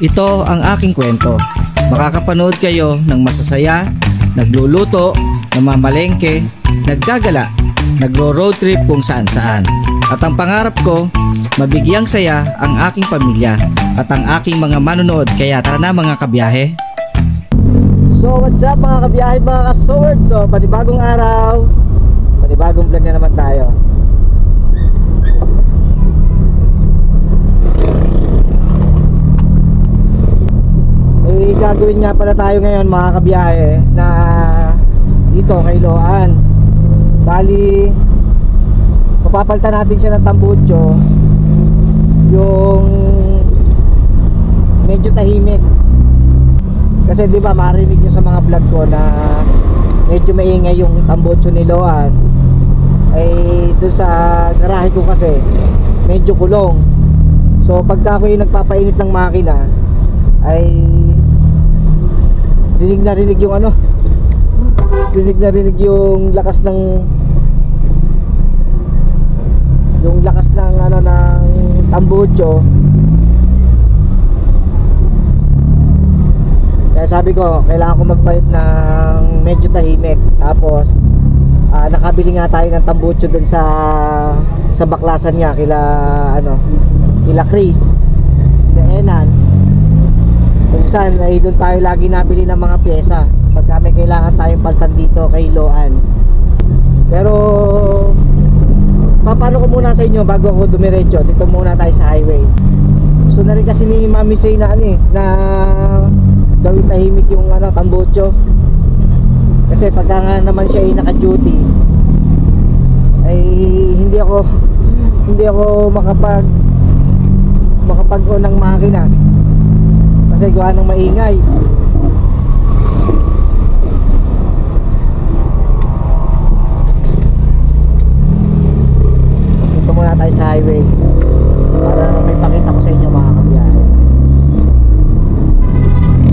Ito ang aking kwento. Makakapanood kayo ng masasaya, nagluluto, namamalengke, naggagala, nagro-road trip kung saan saan. At ang pangarap ko, mabigyang saya ang aking pamilya at ang aking mga manonood. Kaya tara na mga kabiyahe. So what's up mga kabiyahe, mga ka-sword? So panibagong araw, panibagong vlog na naman tayo. May gagawin nga pala tayo ngayon mga kabiyahe na dito kay Loan. Bali, papapalitan natin siya ng tambucho, yung medyo tahimik. Kasi di ba marinig nyo sa mga vlog ko na medyo maingay yung tambucho ni Loan. Ay doon sa garahe ko kasi medyo kulong. So pagka ako yung nagpapainit ng makina ay rinig na rinig yung ano, rinig na rinig yung lakas ng ano ng tambucho. Kaya sabi ko kailangan ko magpalit ng medyo tahimik. Tapos nakabili nga tayo ng tambucho dun sa baklasan nga kila ano, kila Chris, kila Enan, kung saan ay doon tayo lagi nabili ng mga pyesa pagka may kailangan tayong palitan dito kay Loan. Pero paano ko muna sa inyo bago ako dumiretso, dito muna tayo sa highway. Gusto na rin kasi ni Mami Say na ano na gawin tahimik yung ano, tambucho. Kasi pagka nga naman siya ay naka-duty ay hindi ako makapag-on ng makina kasi gawa ng maingay. Mas dito muna tayo sa highway para may pakita ko sa inyo mga kabiyahe.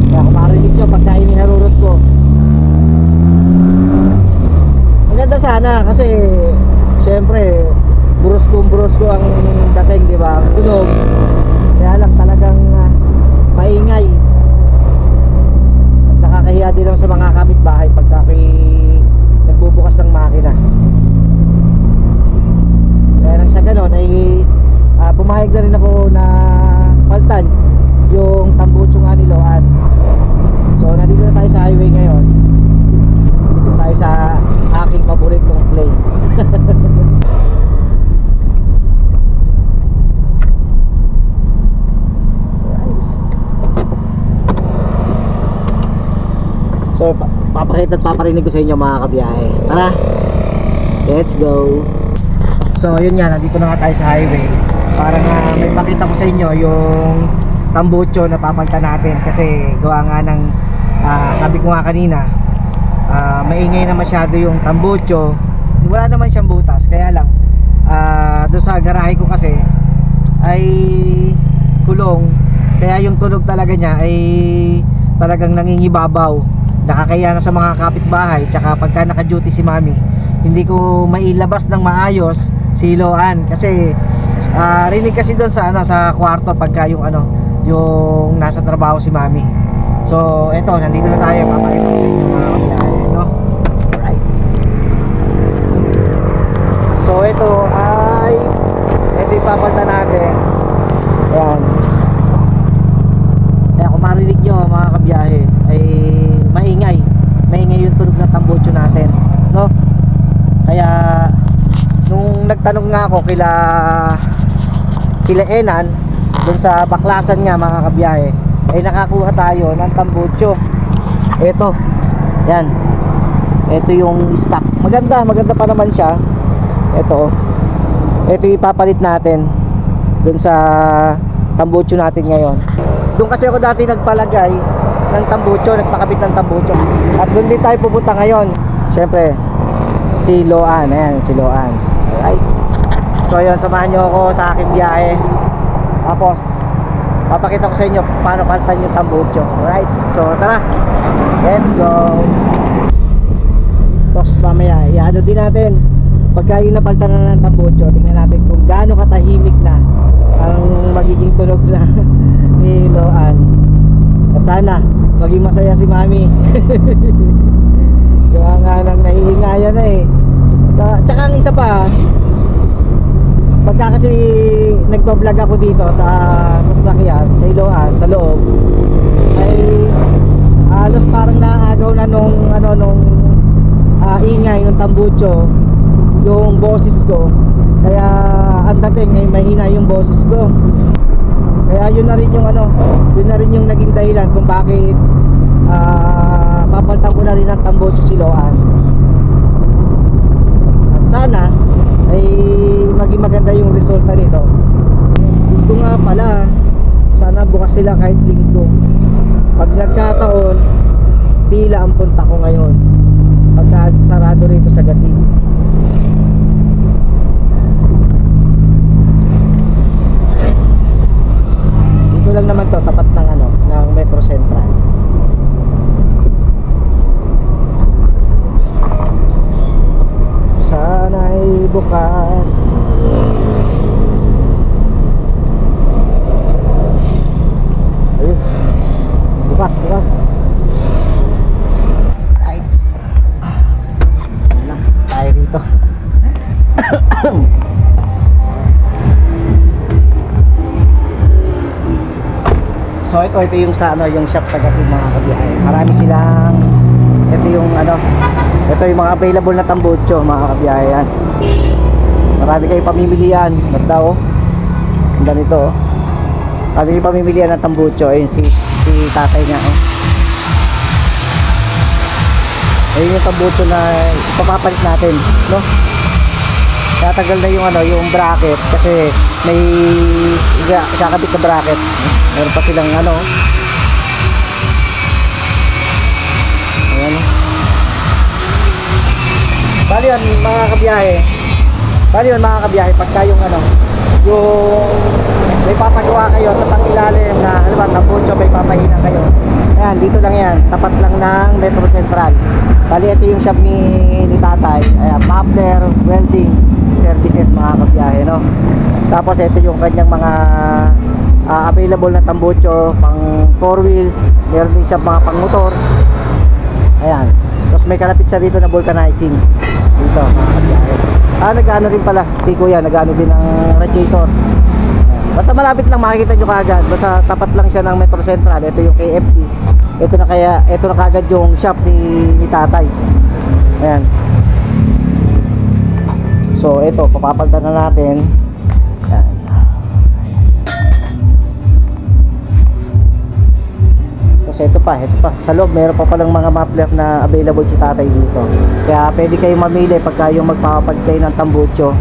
Kaya kung marinig nyo pagka iniharurot ko, maganda sana kasi syempre buros ko ang dating, di ba? Tunog. Kaya lang talagang maingay. Nakakahiya din lang sa mga kapitbahay pagka nagbubukas ng makina. Kaya nang sa ganon ay pumayag na rin ako na palitan yung tambucho nga ni Loan. So nandito na tayo sa highway ngayon. Dito tayo sa aking paboritong place. So papakita at paparinig ko sa inyo mga kabiyahe. Tara, let's go. So yun nga, nandito na nga tayo sa highway para nga may pakita ko sa inyo yung tambucho na papalitan natin. Kasi gawa nga ng sabi ko nga kanina, maingay na masyado yung tambucho. Wala naman siyang butas, kaya lang doon sa garahe ko kasi ay kulong. Kaya yung tunog talaga niya ay talagang nangingibabaw. Nakakaya na sa mga kapitbahay. Tsaka pagka naka-duty si Mami, hindi ko mailabas ng maayos si Loan kasi rinig kasi doon sa ano, sa kwarto pagka yung ano, yung nasa trabaho si Mami. So eto, nandito na tayo, papakita ko sa inyo mga kabiyahe, no? Alright. So ito ipapalitan natin. Ayan. Kaya kung marinig nyo mga kabiyahe ay maingay yung tunog ng tambucho natin, no? Kaya nung nagtanong nga ako kila Enan dun sa baklasan nga mga kabiyahe, ay nakakuha tayo ng tambucho. Ito, yan, ito yung stock. Maganda pa naman siya. Ito ipapalit natin dun sa tambucho natin ngayon. Doon kasi ako dati nagpalagay ng tambucho, nagpakabit ng tambucho. At doon din tayo pupunta ngayon. Siyempre, si Loan. Ayan, si Loan. Alright. So yun, samahan nyo ako sa aking biyahe. Tapos papakita ko sa inyo paano palitan yung tambucho. Alright, so tara, let's go. Tapos mamaya, i-ano din natin pagka yung napalitan na ng tambucho, tingnan natin kung gaano katahimik na ang magiging tunog na ni Loan. sana maging masaya si mami. Kaya nga nang nahihingayan na eh. Tsaka ang isa pa, pagka kasi nagpa-vlog ako dito sa sasakyan, sa Iloan, sa loob, ay halos parang naagaw na nung ingay ng tambucho yung boses ko. Kaya ang dating ay mahina yung boses ko. Kaya yun na rin yung naging dahilan kung bakit papalitan ko na rin ng tambucho si Loan. At sana ay maging maganda yung resulta nito. Dito nga pala, sana bukas sila kahit linggo. Pag nagkataon, pila ang punta ko ngayon pagka sarado rito sa Gatid. Dito lang naman to, tapat ng ng Metro Central. Sana ay bukas. Ayun, bukas right. Lang tayo rito. So ito yung sa yung shop sa Gatid mga kabiyahe. Marami silang ito yung mga available na tambucho mga kabiyahe yan. Marami kayong pamimilian. Ganda oh. Ganda nito oh. Marami kayong pamimilian ng tambucho. Ayun si tatay niya oh. Ayun yung tambucho na ipapapalit natin, no? Kaya tagal na yung bracket kasi may kakabit na bracket. Meron pa silang ayan bali yun mga kabiyahe pagka yung may papagawa kayo sa pangilalim na tambucho, may papahina kayo. Ayan, dito lang yan, tapat lang ng Metro Central. Bali ito yung shop ni tatay. Ayan, muffler, welding services mga kabiyahe, no? Tapos ito yung kanyang mga available na tambucho pang 4 wheels. Meron din siya mga pang motor. Ayan. Tapos may kalapit siya dito na vulcanizing dito mga kabiyahe. Nag-ano rin pala si kuya, nag-ano din ng radiator. Basta malapit lang, makikita nyo kaagad. Basta tapat lang siya ng Metro Central. Ito yung KFC. Ito na kaagad yung shop ni tatay. Ayan. So ito, papapalitan na natin. Ayan. Tapos ito pa. Sa loob, meron pa palang mga muffler na available si tatay dito. Kaya pwede kayong mamili pagka yung magpapapalit kayo ng tambucho.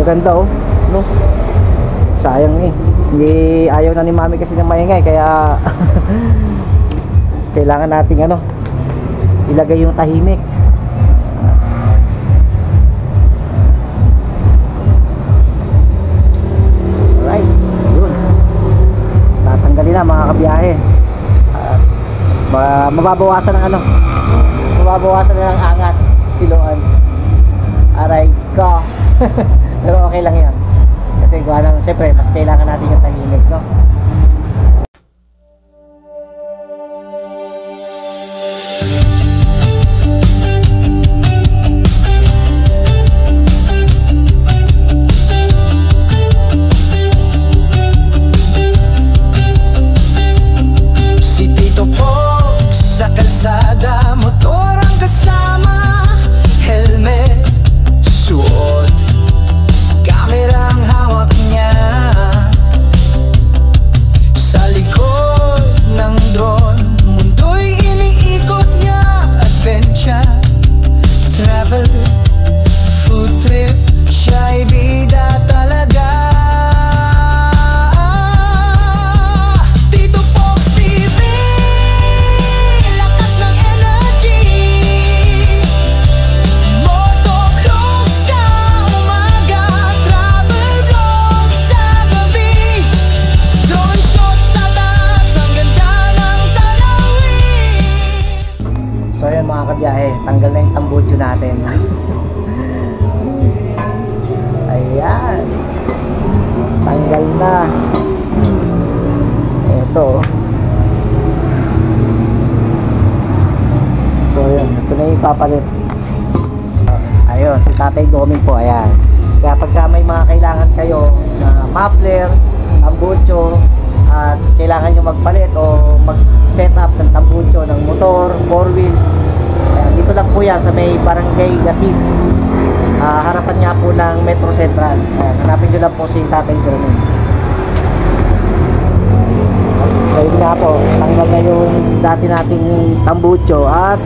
Ganda oh, no? Sayang eh. Hindi, ayaw na ni mami kasi ng maingay, kaya kailangan nating ilagay yung tahimik. Alright, yun. Tatanggalin na mga kabiyahe. Mababawasan ng mababawasan na ng angas siluan. Aray ka. Pero okay lang yan. Kasi siyempre mas kailangan natin yung tahimik, no? Si Tito Pog sa kalsada, motor ang kasama, helmet suot, kamerang hawak niya. ito. So yun, ito na yung papalit. Ayun, si Tatay Doming po, ayan. Kaya pagka may mga kailangan kayo na muffler, tambucho, at kailangan nyo magpalit o mag-set up ng tambucho ng motor, 4 wheels, ayan, dito lang po yan sa may Barangay Gatib. Harapan nga po ng Metro Central. Ayan, hanapin nyo lang po si Tatay Doming. Ayun nga po, tanggal na yung dati nating tambucho at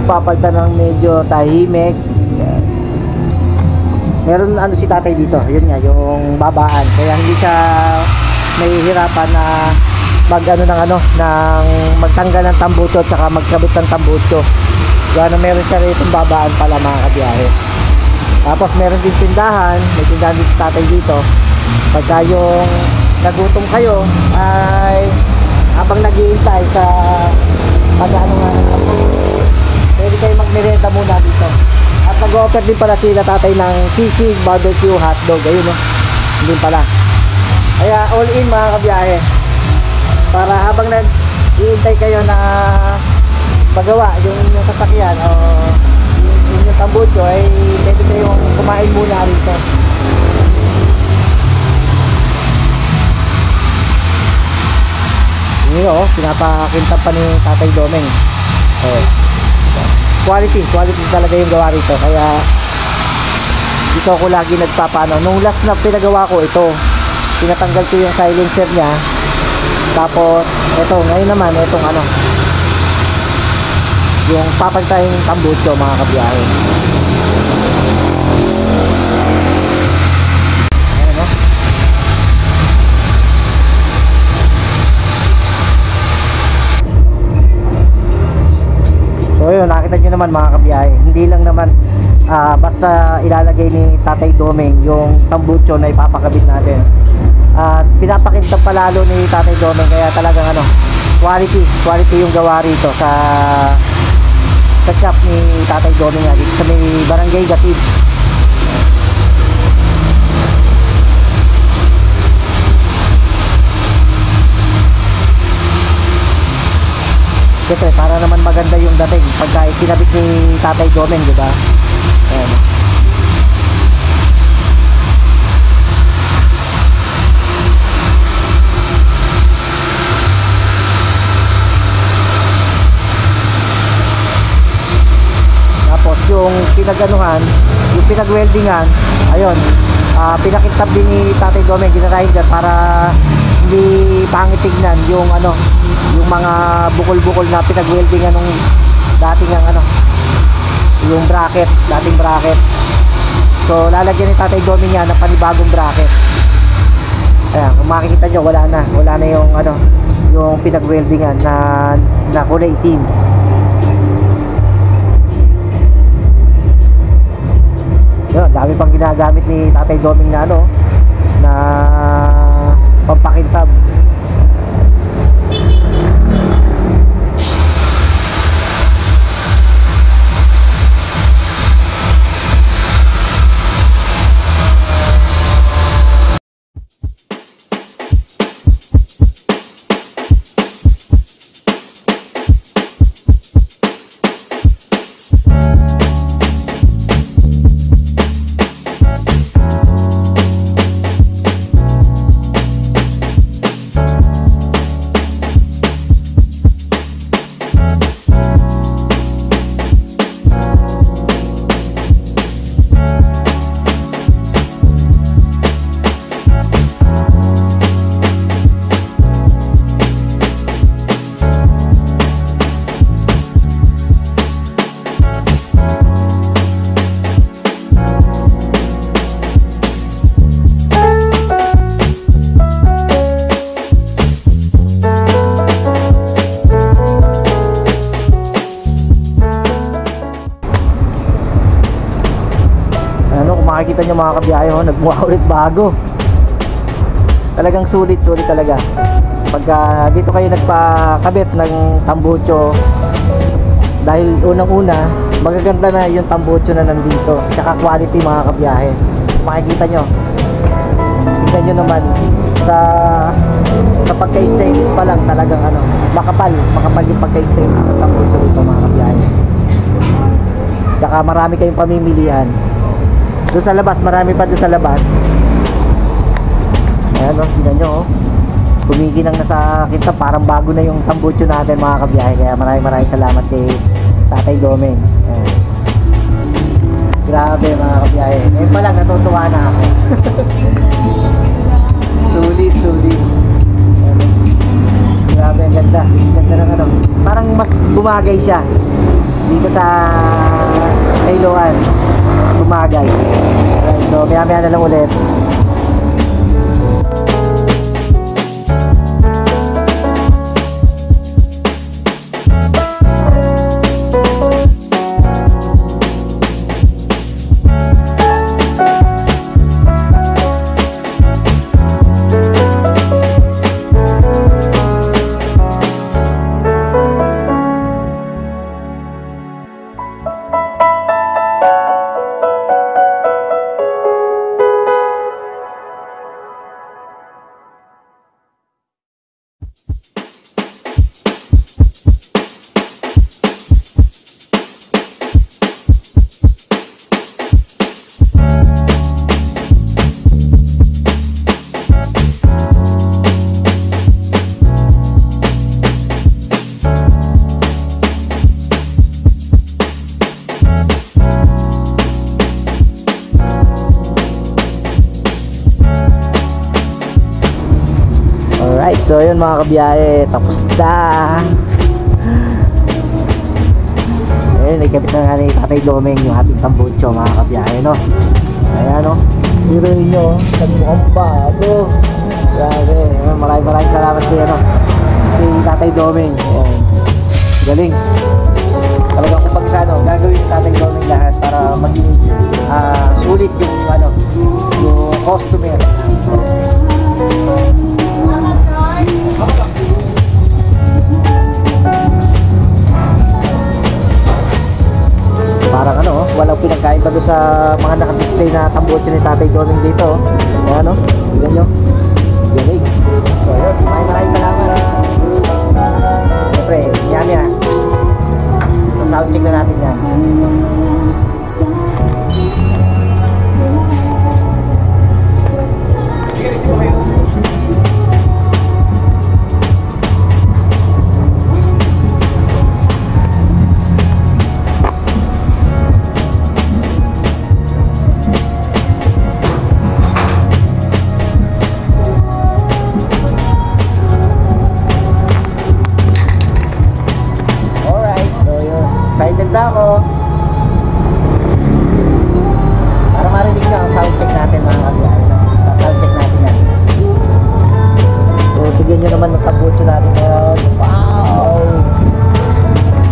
papalitan ng medyo tahimik. Meron ano si Tatay dito, yun nga, yung babaan. Kaya hindi siya nahihirapan na ng magtanggal ng tambucho at saka magkabit ng tambucho. Gano'n meron siya rito babaan pala mga kabiyahe. Tapos meron din tindahan, may tindahan din si Tatay dito. Pagka yung nagutom kayo ay habang nag-iintay sa pag-ano nga ng pwede kayo magmerenda muna dito. At nag-offer din pala sila Tatay ng sisig, barbecue, hotdog. Ayun o, hindi pala. Kaya all in mga kabiyahe. Para habang nag-iintay kayo na magawa yung sasakyan o yung tambucho ay pwede kayong kumain muna rito. Yun o, pinapakintab pa ni Tatay Doming. Quality talaga yung gawa rito. Kaya dito ako lagi nagpapano. Nung last na pinagawa ko ito, pinatanggal ko yung silencer niya. Tapos ito, ngayon naman itong ano, yung papantay yung tambucho mga kabiyahe. Ayan o. So yun, nakita nyo naman mga kabiyahe, hindi lang naman basta ilalagay ni Tatay Doming yung tambucho na ipapakabit natin. At pinapakintab palalo ni Tatay Doming, kaya talagang ano, quality yung gawa rito sa shop ni Tatay Doming dito sa may Barangay Gatib. Siyempre, para naman maganda yung dating pagka ikinabit ni Tatay Doming, di ba? Ayan. Tapos yung pinaganuhan, yung pinagweldingan, ayun, pinakintab din ni Tatay Doming, ginarahin dyan para hindi pangit tignan yung ano, yung mga bukol-bukol na pinagweldingan nung dating ang ano, yung bracket, dating bracket. So lalagyan ni Tatay Doming yan ng panibagong bracket. Ayan, kung makikita nyo, wala na yung ano, yung pinagweldingan na kulay itim. Yun, dami pang ginagamit ni Tatay Doming na ano, na pampakintab. Makikita nyo mga kabiyahe, nagmukha ulit bago. Talagang sulit talaga. Pagka dito kayo nagpakabit ng tambucho, dahil unang-una magaganda na yung tambucho na nandito, tsaka quality mga kabiyahe. Makikita nyo, tingnan nyo naman sa sa pagka-stainless pa lang talagang ano, makapal yung pagka-stainless ng tambucho rito mga kabiyahe. Tsaka marami kayong pamimilihan. Doon sa labas, marami pa doon sa labas. Ayan o, tingnan nyo o. Kumikinang na sa kita, parang bago na yung tambucho natin mga kabiyahe. Kaya maraming salamat kay Tatay Domeng. Ayan. Grabe mga kabiyahe. Ngayon pa lang natutuwa na ako. Sulit. Ayan. Grabe, ang ganda. Ganda ng ano. Parang mas bumagay siya dito sa Kailoan. Mas bumagay. Ayan. So maya na lang ulit. So yun mga kabiyahe, tapos na. Ayun, ikabit na nga ni Tatay Domeng yung ating tambucho mga kabiyahe, no? Ayan o, hiroin nyo, nagmukhang bago. Grabe, maraming salamat kay, ano, kay Tatay Domeng. Ayan. Galing. Talagang kung pag sa ano, gagawin ni Tatay Domeng lahat para maging sulit yung ano, yung customer. Parang ano, walang pinagkain pa doon sa mga naka-display na tambucho ni Tatay Domeng dito. Ayan o, tignan nyo. Galing. So yun, maraming salamat. Siyempre, yan. Sa soundcheck na natin yan. Excited na ako para marinig nyo ang soundcheck natin mga kabiyahe. Sa soundcheck natin yan. So tignan nyo naman ang tambucho natin ngayon. Wow!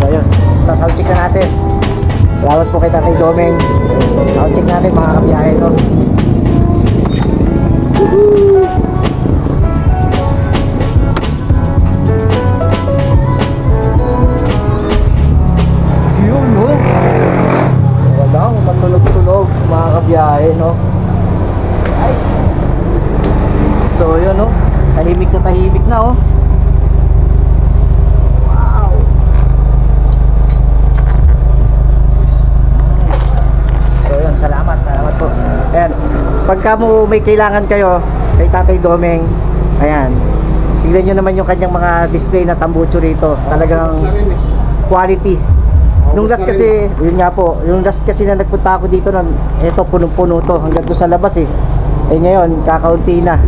So yun, sa soundcheck na natin. Salamat po kay Tatay Domeng. Soundcheck natin mga kabiyahe, no? Woohoo! Walang matunog-tunog mga kabiyahe, no? Right. So yun, no? Tahimik na, oh. Wow. So yun, salamat po. Ayan, pagka mo may kailangan kayo kay Tatay Domeng, ayan, tignan nyo naman yung kanyang mga display na tambucho rito. Talagang quality. Nung last kasi, yun nga po, yung last kasi na nagpunta ako dito, eto punong-puno to hanggang doon sa labas eh. Eh ngayon, kakaunti na.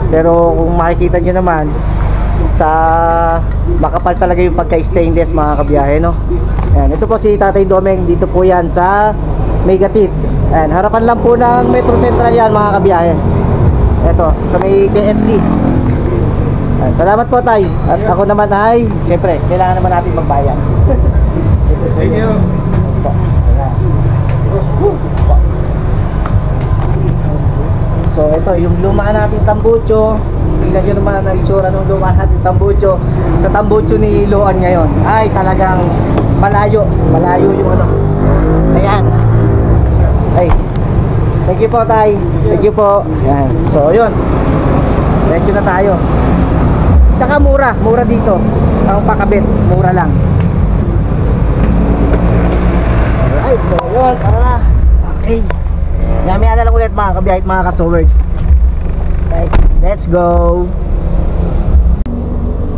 Pero kung makikita nyo naman, sa makapal talaga yung pagka-stainless mga kabiyahe, no? Ayan, ito po si Tatay Domeng, dito po yan sa Megatit. Ayan, harapan lang po ng Metro Central yan mga kabiyahe. Ito, sa may KFC. Ayan, salamat po Tay. At ako naman ay, siyempre, kailangan naman natin magbayad. Thank you. So ito yung luma nating tambucho. Tingnan nyo naman ang itsura ng luma nating tambucho. Sa tambucho ni Loan ngayon ay talagang malayo yung ano. Ayan. Ay, thank you po Tay. Thank you po. Ayan. So yun, diretso na tayo. Tsaka mura dito. Ang pakabit, mura lang. Alright, so yun, tara na. Okay. Yami na lang ulit mga kabiyahit, mga kasoward. Right, let's go.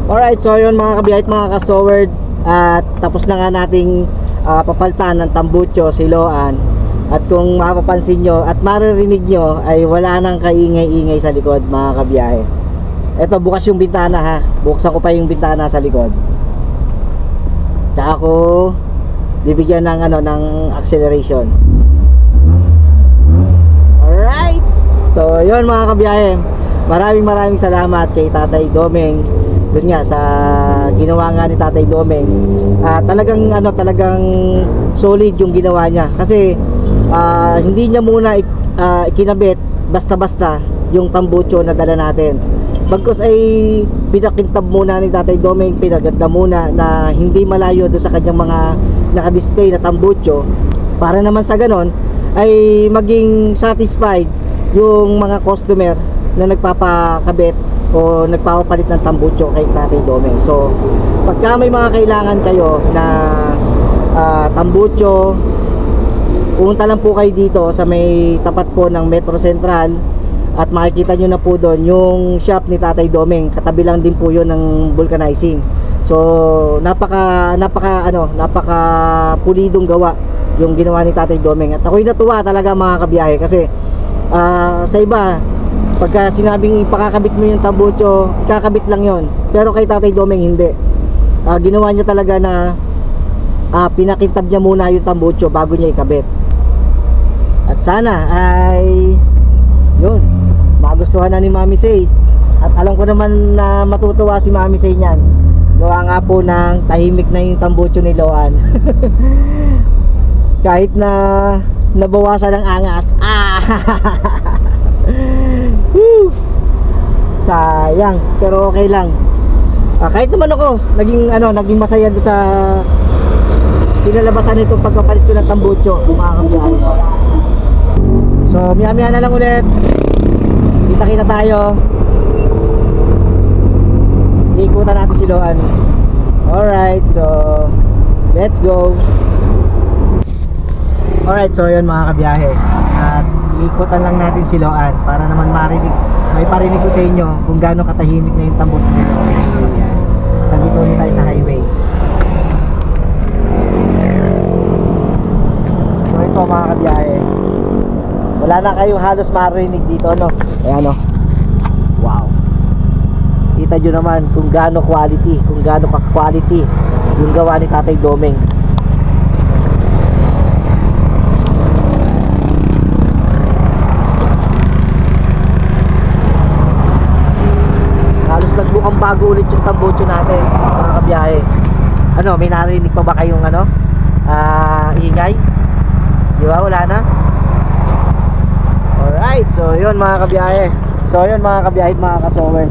Alright, so yun mga kabiyahit, mga kasoward. At tapos na nga nating papaltan ng tambucho, siloan. At kung mapapansin nyo at maririnig nyo ay wala nang kaingay-ingay sa likod mga kabiyahe. Eto, bukas yung bintana ha. Buksan ko pa yung bintana sa likod. Tsaka ako bibigyan ng ng acceleration. Alright. So yun mga kabiyahe, maraming salamat kay Tatay Domeng. Doon nga sa ginawa nga ni Tatay Domeng. Talagang solid yung ginawa niya. Kasi hindi niya muna ikinabit basta-basta yung tambucho na dala natin. Bagkus ay pinakintab muna ni Tatay Domeng, pinaganda muna na hindi malayo doon sa kanyang mga naka-display na tambucho, para naman sa ganon ay maging satisfied yung mga customer na nagpapakabit o nagpapapalit ng tambucho kay Tatay Domeng. So pagka may mga kailangan kayo na tambucho, pumunta lang po kayo dito sa may tapat po ng Metro Central at makikita nyo na po doon yung shop ni Tatay Domeng. Katabi lang din po yun ng vulcanizing. So napaka pulidong gawa yung ginawa ni Tatay Domeng. At ako'y natuwa talaga mga kabiyahe kasi sa iba pagka sinabing ipakakabit mo yung tambucho, kakabit lang yon. Pero kay Tatay Domeng hindi. Ginawa niya talaga na pinakintab niya muna yung tambucho bago niya ikabit. At sana ay yun, magustuhan na ni Mami Say. At alam ko naman na matutuwa si Mami Say niyan. Gawa nga po ng tahimik na yung tambucho ni Loan. Kahit na nabawasan ng angas. Sayang, pero okay lang. Kahit naman ako naging masaya doon sa pinalabasan nito pagkapalit ko ng tambucho, mga kabiyahe. So maya na lang ulit, kita tayo. Ikutan natin si Loan. Alright, so let's go. Alright, so yun mga kabiyahe, at ikutan lang natin si Loan para naman may parinig ko sa inyo kung gaano katahimik na yung tambucho nito. Nandito ulit tayo sa highway. So ito mga kabiyahe, wala na kayong halos marinig dito, no? Ayan, no? Wow. Kita nyo naman kung gaano quality, kung gaano ka-quality yung gawa ni Tatay Domeng. Halos nagbukang bago ulit yung tambucho natin, mga kabiyahe. May narinig pa ba kayong ingay? Di ba? Wala na? Alright, so yun mga kabiyahe. So yun mga kabiyahe, mga kasower.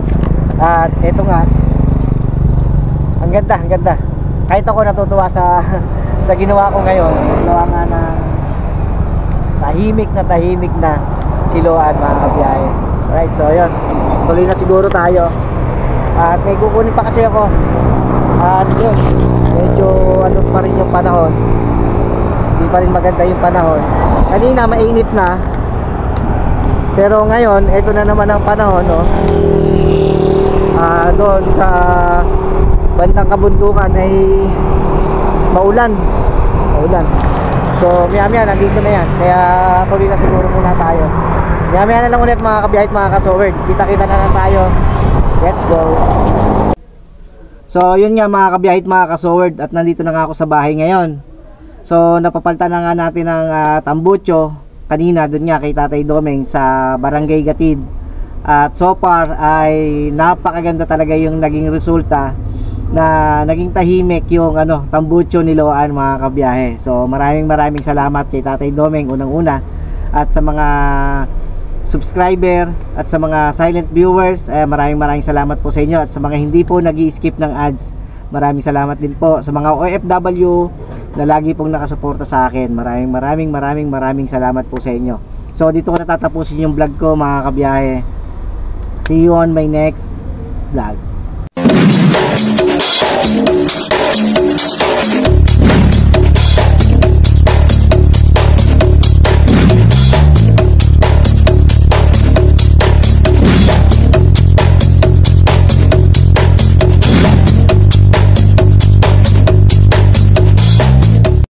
At eto nga, ang ganda. Kahit ako natutuwa sa ginawa ko ngayon. Ginawa nga na tahimik na siloan mga kabiyahe. Alright, so yun, tuloy na siguro tayo. At may kukunin pa kasi ako. At yun, medyo pa rin yung panahon. Hindi pa rin maganda yung panahon. Kanina mainit na, pero ngayon ito na naman ang panahon, no? Doon sa bandang kabundukan ay maulan. So maya nandito na yan, kaya tuloy na siguro muna tayo. Maya na lang ulit mga kabiyahit, mga kasoward. Kita na lang tayo. Let's go. So yun nga mga kabiyahit, mga kasoward, at nandito na nga ako sa bahay ngayon. So napapalitan na nga natin ng tambucho kanina doon nga kay Tatay Domeng sa Barangay Gatid. At so far ay napakaganda talaga yung naging resulta, na naging tahimik yung tambucho ni Loan, mga kabiyahe. So maraming salamat kay Tatay Domeng unang-una, at sa mga subscriber at sa mga silent viewers, maraming salamat po sa inyo. At sa mga hindi po nag-i-skip ng ads, maraming salamat din po. Sa mga OFW na lagi pong nakasuporta sa akin, maraming salamat po sa inyo. So dito ko natatapusin yung vlog ko, mga kabiyahe. See you on my next vlog.